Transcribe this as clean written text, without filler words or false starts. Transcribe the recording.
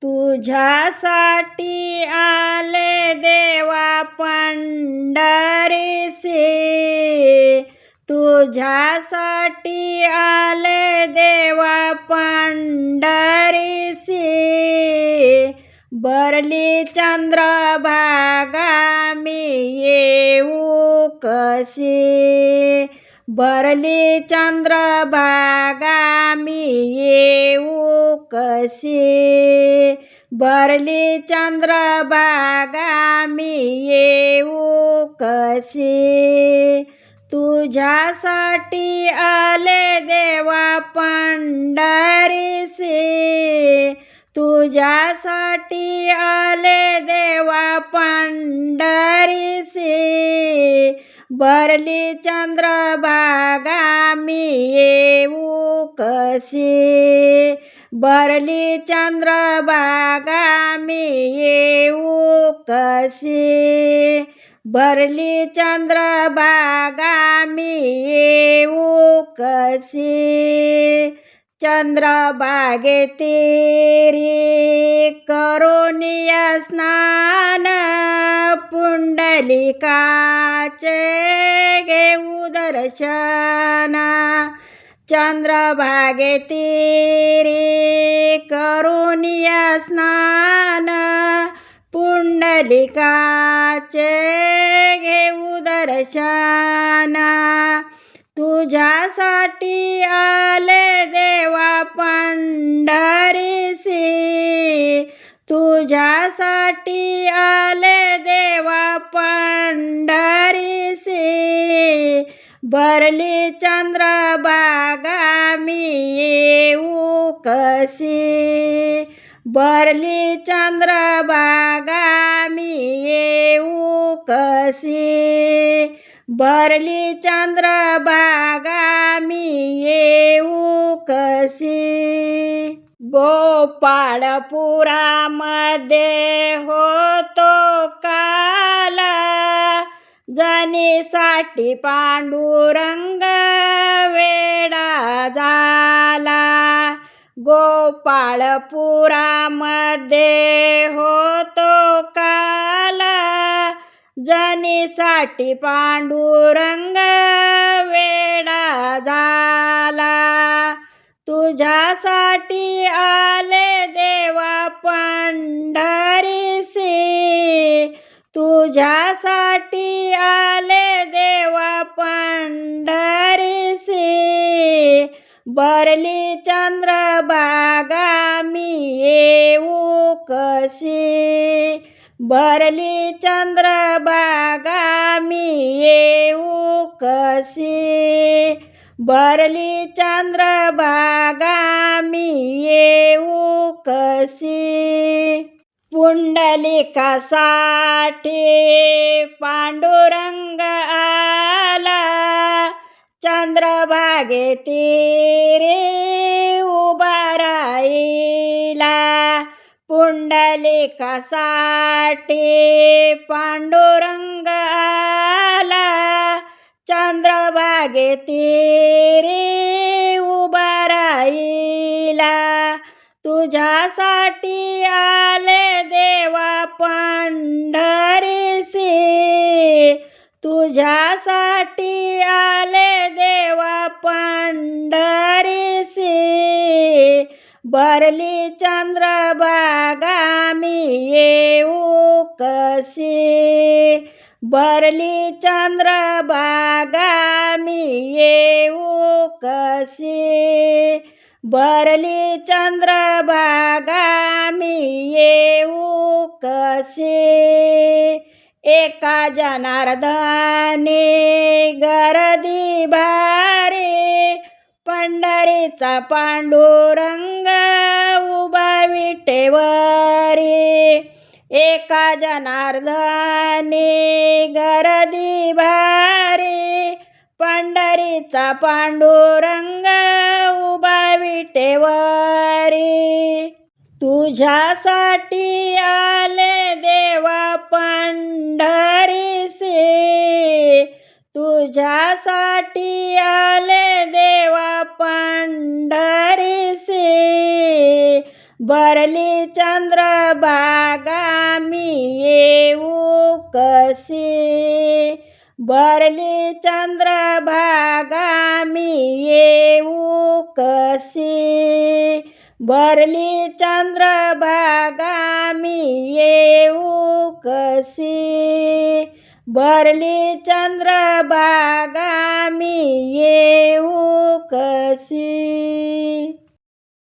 तुझ्यासाठी आले देवा पंढरीसी, तुझ्यासाठी आले देवा पंढरीसी. बरली चंद्रभागा मी येऊ कशी, बरली चंद्रभागा मी येऊ कशी, बरली चंद्रभागा मी येऊ कशी. तुझ्यासाठी आले देवा पंढरीसी, तुझ्यासाठी आले देवा पंढरीसी. बरली चंद्रभागा मी येऊ कशी, बरली चंद्रभागा मी येऊ कशी, बरली चंद्रभागा मी येऊ कशी. चंद्रभागे तेरी करोनिय स्नान, पुंडलिकाचे घेऊ दर्शन. चंद्रभागे तेरी करोनिय स्नान, पुंडलिकाचे घेऊ दर्शन. तुझ्यासाठी आले देवा पंढरीसी, तुझ्यासाठी आले देवा पंढरीसी. बरली चंद्रभागा मी येऊ कशी, बरली चंद्रभागा मी येऊ कशी, बरली चंद्रभागा मी येऊ कशी. गोपाळपुरामध्ये होतो काला, जनीसाठी पांडुरंग वेडा झाला. गोपाळपुरामध्ये होतो काला, जनीसाठी पांडुरंग वेडा झाला. तुझ्यासाठी आले देवा पंढरीसी, तुझ्यासाठी आले देवा पंढरीसी. बरली चंद्रभागा मी येऊ कशी, बरली चंद्रभागा मी येऊ कशी, बरली चंद्रभागा मी येऊ कशी. पुंडलिकासाठी पांडुरंग आला, चंद्रभागे तीरी उभा राहिला. पुंडलिकासाठी पांडुरंग आला, चंद्रभागे तीरी उभा राहिला. तुझ्यासाठी आले देवा पंढरीसी, तुझ्यासाठी आले देवा पंढरीसी. बरली चंद्रभागा मी येऊ कशी, बरली चंद्रभागा मी येऊ कशी, बरली चंद्रभागा मी येऊ कशी. एका जनार्दनी गर्दी भारी, पंढरीचा पांडुरंग उभा विटेवरी. एका जनार्दनी गर्दी भारी, पंढरीचा पांडुरंग उभा विटेवरी. तुझ्यासाठी आले देवा पंढरीसी, तुझ्यासाठी आले देवा पंढरीसी. भरली चंद्रभागा मी येऊ कशी, भरली चंद्रभागा मी येऊ कशी, भरली चंद्रभागा मी येऊ कशी, भरली चंद्रभागा मी येऊ कशी.